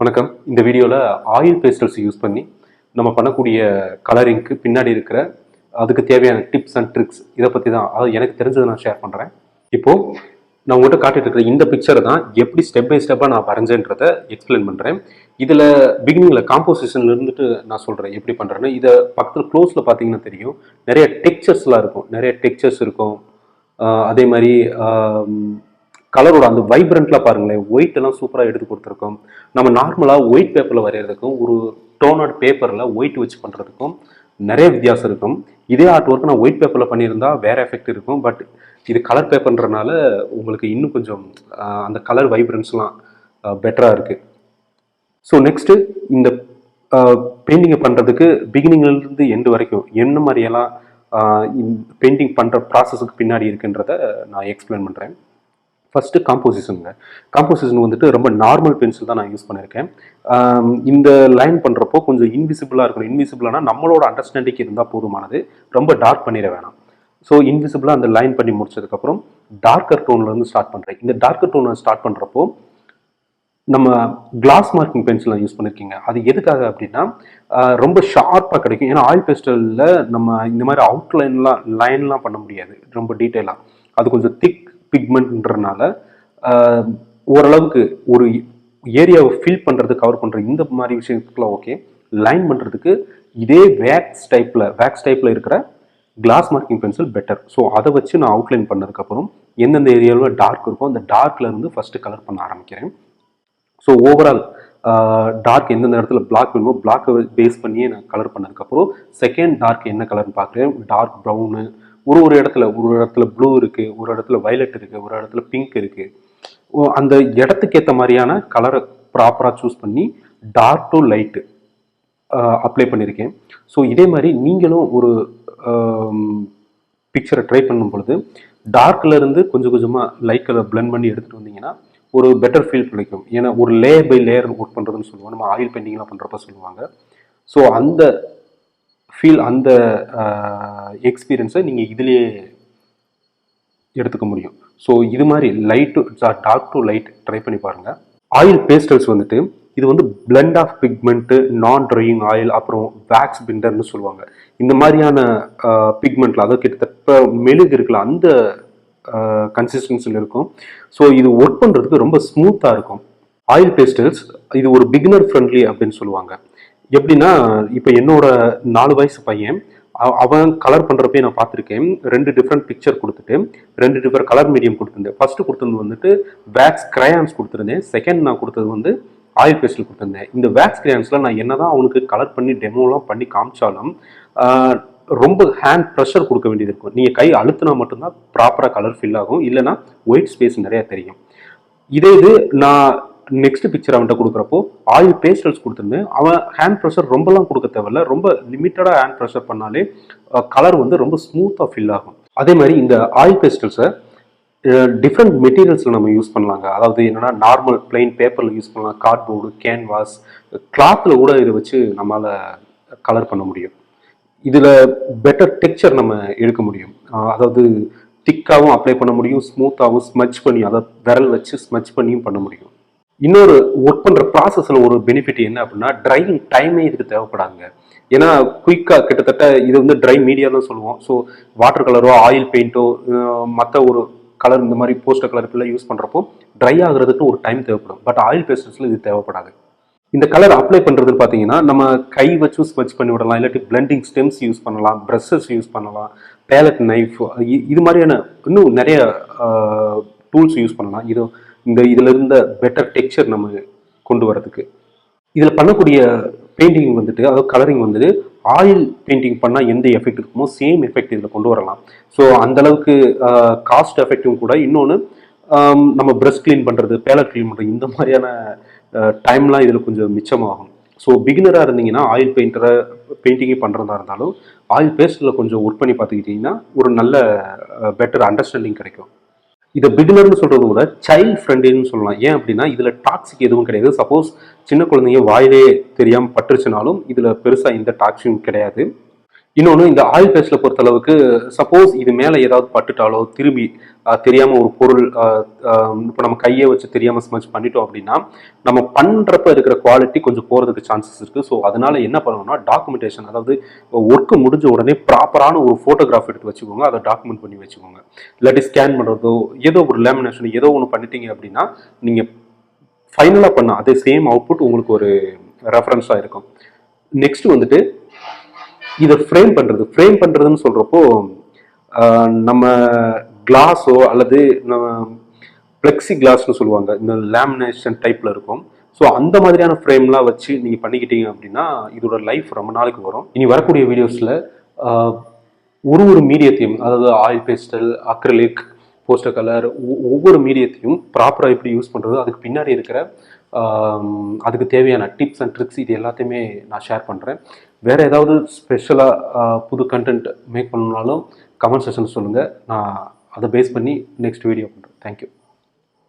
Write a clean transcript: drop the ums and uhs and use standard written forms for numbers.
வணக்கம். இந்த வீடியோவில் ஆயில் பேஸ்டல்ஸ் யூஸ் பண்ணி நம்ம பண்ணக்கூடிய கலரிங்க்கு பின்னாடி இருக்கிற அதுக்கு தேவையான டிப்ஸ் அண்ட் ட்ரிக்ஸ் இதை பற்றி தான், அதாவது எனக்கு தெரிஞ்சதை நான் ஷேர் பண்ணுறேன். இப்போது நான் உங்கள்கிட்ட காட்டிட்டு இருக்கிற இந்த பிக்சரை தான் எப்படி ஸ்டெப் பை ஸ்டெப்பாக நான் வரைஞ்சேன்றதை எக்ஸ்பிளைன் பண்ணுறேன். இதில் பிகினிங்கில் காம்போசிஷனில் இருந்துட்டு நான் சொல்கிறேன் எப்படி பண்ணுறேன்னு. இதை பக்கத்தில் க்ளோஸில் பார்த்தீங்கன்னா தெரியும், நிறைய டெக்ஸ்சர்ஸ்லாம் இருக்கும், நிறைய டெக்ஸ்சர்ஸ் இருக்கும். அதே மாதிரி கலரோட அந்த வைப்ரண்ட்லாம் பாருங்களேன், ஒயிட் எல்லாம் சூப்பராக எடுத்து கொடுத்துருக்கோம். நம்ம நார்மலாக ஒயிட் பேப்பரில் வரைகிறதுக்கும் ஒரு டோனட் பேப்பரில் ஒயிட் வச்சு பண்ணுறதுக்கும் நிறைய வித்தியாசம் இருக்கும். இதே ஆர்ட் ஒர்க் நான் ஒயிட் பேப்பரில் பண்ணியிருந்தா வேற எஃபெக்ட் இருக்கும். பட் இது கலர் பேப்பர்ன்றனால உங்களுக்கு இன்னும் கொஞ்சம் அந்த கலர் வைப்ரன்ஸ்லாம் பெட்டராக இருக்குது. ஸோ நெக்ஸ்ட்டு இந்த பெயிண்டிங்கை பண்ணுறதுக்கு பிகினிங்லேருந்து எண்டு வரைக்கும் என்ன மாதிரியெல்லாம் பெயிண்டிங் பண்ணுற ப்ராசஸுக்கு பின்னாடி இருக்குன்றதை நான் எக்ஸ்பிளைன் பண்ணுறேன். ஃபஸ்ட்டு காம்போசிஷன் வந்துட்டு ரொம்ப நார்மல் பென்சில் தான் நான் யூஸ் பண்ணியிருக்கேன். இந்த லைன் பண்ணுறப்போ கொஞ்சம் இன்விசிபிளாக இருக்கணும். இன்விசிபிளானா நம்மளோட அண்டர்ஸ்டாண்டிங் இருந்தால் போதுமானது, ரொம்ப டார்க் பண்ணிட வேணாம். ஸோ இன்விசிபிளாக அந்த லைன் பண்ணி முடிச்சதுக்கப்புறம் டார்க்கர் டோன்லேருந்து ஸ்டார்ட் பண்ணுறேன். இந்த டார்க்கர் டோனை ஸ்டார்ட் பண்ணுறப்போ நம்ம கிளாஸ் மார்க்கிங் பென்சில் யூஸ் பண்ணியிருக்கீங்க. அது எதுக்காக அப்படின்னா ரொம்ப ஷார்ப்பாக கிடைக்கும். ஏன்னா ஆயில் பேஸ்டலில் நம்ம இந்த மாதிரி லைன்லாம் பண்ண முடியாது ரொம்ப டீட்டெயிலாக. அது கொஞ்சம் திக் பிக்மெண்ட்ன்றனால ஓரளவுக்கு ஒரு ஏரியாவை ஃபில் பண்ணுறது, கவர் பண்ணுறது, இந்த மாதிரி விஷயத்துக்குலாம் ஓகே. லைன் பண்ணுறதுக்கு இதே வேக்ஸ் டைப்பில் இருக்கிற class marking pencil better. So அதை வச்சு நான் அவுட்லைன் பண்ணதுக்கப்புறம் எந்தெந்த ஏரியாவில் டார்க் இருக்கோ அந்த டார்க்லேருந்து ஃபஸ்ட்டு கலர் பண்ண ஆரம்பிக்கிறேன். ஸோ ஓவரால் டார்க் எந்தெந்த இடத்துல பிளாக் வேணுமோ பிளாக்கை பேஸ் பண்ணியே நான் கலர் பண்ணதுக்கப்புறம் செகண்ட் டார்க் என்ன கலர்னு பார்க்குறேன். டார்க் ப்ரௌனு, ஒரு இடத்துல ப்ளூ இருக்குது, ஒரு இடத்துல வயலட் இருக்குது, ஒரு இடத்துல பிங்க் இருக்குது. அந்த இடத்துக்கு ஏற்ற மாதிரியான கலரை ப்ராப்பராக சூஸ் பண்ணி டார்க் டு லைட்டு அப்ளை பண்ணியிருக்கேன். ஸோ இதே மாதிரி நீங்களும் ஒரு பிக்சரை ட்ரை பண்ணும் பொழுது டார்க்லேருந்து கொஞ்சம் கொஞ்சமாக லைட் கலர் பிளெண்ட் பண்ணி எடுத்துகிட்டு வந்தீங்கன்னா ஒரு பெட்டர் ஃபீல் கிடைக்கும். ஏன்னா ஒரு லேயர் பை லேயர் ஒர்க் பண்ணுறதுன்னு சொல்லுவாங்க, நம்ம ஆயில் பெயிண்டிங்லாம் பண்ணுறப்ப சொல்லுவாங்க. ஸோ அந்த ஃபீல், அந்த எக்ஸ்பீரியன்ஸை நீங்கள் இதிலேயே எடுத்துக்க முடியும். ஸோ இது மாதிரி டார்க் டு லைட் ட்ரை பண்ணி பாருங்கள். ஆயில் பேஸ்டல்ஸ் வந்துட்டு இது வந்து பிளெண்ட் ஆஃப் பிக்மெண்ட்டு, நான் ட்ரையிங் ஆயில், அப்புறம் வேக்ஸ் பிண்டர்னு சொல்லுவாங்க. இந்த மாதிரியான பிக்மெண்ட்டில், அதாவது கிட்டத்தட்ட மெழுகு இருக்குல்ல அந்த கன்சிஸ்டன்சியில் இருக்கும். ஸோ இது ஒர்க் பண்ணுறதுக்கு ரொம்ப ஸ்மூத்தாக இருக்கும். ஆயில் பேஸ்டல்ஸ் இது ஒரு பிகினர் ஃப்ரெண்ட்லி அப்படின்னு சொல்லுவாங்க. எப்படின்னா இப்போ என்னோட 4 வயசு பையன் அவன் கலர் பண்ணுறப்பே நான் பார்த்துருக்கேன். 2 டிஃப்ரெண்ட் பிக்சர் கொடுத்துட்டு 2 டிஃப்ரெண்ட் கலர் மீடியம் கொடுத்துருந்தேன். ஃபர்ஸ்ட் கொடுத்தது வந்துட்டு வேக்ஸ் கிரையான்ஸ் கொடுத்துருந்தேன். செகண்ட் நான் கொடுத்தது வந்து ஆயில் பேஸ்டல் கொடுத்துருந்தேன். இந்த வேக்ஸ் கிரையான்ஸில் நான் என்னதான் அவனுக்கு கலர் பண்ணி டெமோலாம் பண்ணி காமிச்சாலும் ரொம்ப ஹேண்ட் ப்ரெஷர் கொடுக்க வேண்டியது இருக்கும். நீங்கள் கை அழுத்தினா மட்டும்தான் ப்ராப்பராக கலர் ஃபில் ஆகும், இல்லைனா ஒயிட் ஸ்பேஸ் நிறையா தெரியும். இதே இது நான் நெக்ஸ்ட் பிக்சர் அவன்கிட்ட கொடுக்குறப்போ ஆயில் பேஸ்டல்ஸ் கொடுத்துருந்தேன். அவன் ஹேண்ட் ப்ரெஷர் ரொம்பலாம் கொடுக்க தேவையில்ல, ரொம்ப லிமிட்டடாக ஹேண்ட் ப்ரெஷர் பண்ணாலே கலர் வந்து ரொம்ப ஸ்மூத்தாக ஃபில் ஆகும். அதே மாதிரி இந்த ஆயில் பேஸ்டல்ஸை டிஃப்ரெண்ட் மெட்டீரியல்ஸில் நம்ம யூஸ் பண்ணலாங்க. அதாவது என்னென்னா நார்மல் பிளெயின் பேப்பரில் யூஸ் பண்ணலாம், கார்ட்போர்டு, கேன்வாஸ், கிளாத்தில் கூட இதை வச்சு நம்மளால் கலர் பண்ண முடியும். இதில் பெட்டர் டெக்ஸ்சர் நம்ம எடுக்க முடியும். அதாவது திக்காகவும் அப்ளை பண்ண முடியும், ஸ்மூத்தாகவும் ஸ்மச் பண்ணி, அதை விரல் வச்சு ஸ்மச் பண்ணியும் பண்ண முடியும். இன்னொரு ஒர்க் பண்ணுற ப்ராசஸில் ஒரு பெனிஃபிட் என்ன அப்படின்னா ட்ரையிங் டைமே இதுக்கு தேவைப்படாங்க. ஏன்னா குயிக்காக கிட்டத்தட்ட இது வந்து ட்ரை மீடியா தான் சொல்லுவோம். ஸோ வாட்டர் கலரோ ஆயில் பெயிண்ட்டோ மற்ற ஒரு கலர் இந்த மாதிரி போஸ்டர் கலர் இப்பெல்லாம் யூஸ் பண்ணுறப்போ ட்ரை ஆகுறதுக்கு ஒரு டைம் தேவைப்படும். பட் ஆயில் பேஸ்டல்ஸில் இது தேவைப்படாது. இந்த கலர் அப்ளை பண்ணுறதுன்னு பார்த்தீங்கன்னா நம்ம கை வச்சு ஸ்மச் பண்ணி விடலாம், இல்லாட்டி பிளெண்டிங் ஸ்டெம்ஸ் யூஸ் பண்ணலாம், ப்ரஷஸ் யூஸ் பண்ணலாம், பேலட் நைஃப், இது மாதிரியான இன்னும் நிறைய டூல்ஸ் யூஸ் பண்ணலாம். இதில் இருந்த பெட்டர் டெக்ஸ்சர் நம்ம கொண்டு வரதுக்கு. இதில் பண்ணக்கூடிய பெயிண்டிங் வந்துட்டு, அதாவது கலரிங் வந்துட்டு ஆயில் பெயிண்டிங் பண்ணால் எந்த எஃபெக்ட் இருக்குமோ சேம் எஃபெக்ட் இதில் கொண்டு வரலாம். ஸோ அந்தளவுக்கு காஸ்ட் எஃபெக்டிவும் கூட. இன்னொன்று நம்ம ப்ரஷ் க்ளீன் பண்ணுறது, பேலட் க்ளீன் பண்ணுறது, இந்த மாதிரியான டைம்லாம் இதில் கொஞ்சம் மிச்சமாகும். ஸோ பிகினராக இருந்தீங்கன்னா ஆயில் பெயிண்டிங்கே பண்ணுறதா இருந்தாலும் ஆயில் பேஸ்டில் கொஞ்சம் ஒர்க் பண்ணி பார்த்துக்கிட்டிங்கன்னா ஒரு நல்ல பெட்டர் அண்டர்ஸ்டாண்டிங் கிடைக்கும். இதை பிகினர்னு சொல்கிறது கூட சைல்ட் ஃப்ரெண்ட்லின்னு சொல்லலாம். ஏன் அப்படின்னா இதில் டாக்ஸிக் எதுவும் கிடையாது. சப்போஸ் சின்ன குழந்தைங்க வாயிலே தெரியாமல் பட்டுருச்சுனாலும் இதில் பெருசாக எந்த டாக்ஸிக்கும் கிடையாது. இன்னொன்று இந்த ஆயில் பேஸ்ட்ல பொறுத்தளவுக்கு சப்போஸ் இது மேலே ஏதாவது பட்டுட்டாலோ திரும்பி தெரியாமல் ஒரு பொருள் இப்போ நம்ம கையை வச்சு தெரியாமல் ஸ்மச் பண்ணிட்டோம் அப்படின்னா நம்ம பண்ணுறப்ப இருக்கிற குவாலிட்டி கொஞ்சம் போகிறதுக்கு சான்சஸ் இருக்குது. ஸோ அதனால என்ன பண்ணணும்னா டாக்குமெண்டேஷன், அதாவது ஒர்க்கு முடிஞ்ச உடனே ப்ராப்பரான ஒரு ஃபோட்டோகிராஃப் எடுத்து வச்சுக்கோங்க, அதை டாக்குமெண்ட் பண்ணி வச்சுக்கோங்க. இல்லாட்டி ஸ்கேன் பண்ணுறதோ ஏதோ ஒரு லேமினேஷன் ஏதோ ஒன்று பண்ணிட்டீங்க அப்படின்னா நீங்கள் ஃபைனலாக பண்ண அதே சேம் அவுட்புட் உங்களுக்கு ஒரு ரெஃபரன்ஸாக இருக்கும். நெக்ஸ்ட் வந்துட்டு இதை ஃப்ரேம் பண்ணுறதுன்னு சொல்கிறப்போ நம்ம கிளாஸோ அல்லது நம்ம பிளெக்சி கிளாஸ்னு சொல்லுவாங்க, இந்த லேமினேஷன் டைப்பில் இருக்கும். ஸோ அந்த மாதிரியான ஃப்ரேம்லாம் வச்சு நீங்கள் பண்ணிக்கிட்டீங்க அப்படின்னா இதோட லைஃப் ரொம்ப நாளைக்கு வரும். இனி வரக்கூடிய வீடியோஸில் ஒரு மீடியத்தையும், அதாவது oil pastel, acrylic, poster colour, ஒவ்வொரு மீடியத்தையும் ப்ராப்பராக எப்படி யூஸ் பண்ணுறது, அதுக்கு பின்னாடி இருக்கிற அதுக்கு தேவையான டிப்ஸ் அண்ட் ட்ரிக்ஸ் இது எல்லாத்தையுமே நான் ஷேர் பண்ணுறேன். வேறு ஏதாவது ஸ்பெஷலாக புது கண்டென்ட் மேக் பண்ணணுனாலும் கமெண்ட் செக்ஷன் சொல்லுங்கள், நான் அதை பேஸ் பண்ணி நெக்ஸ்ட் வீடியோ பண்ணுறேன். தேங்க்யூ.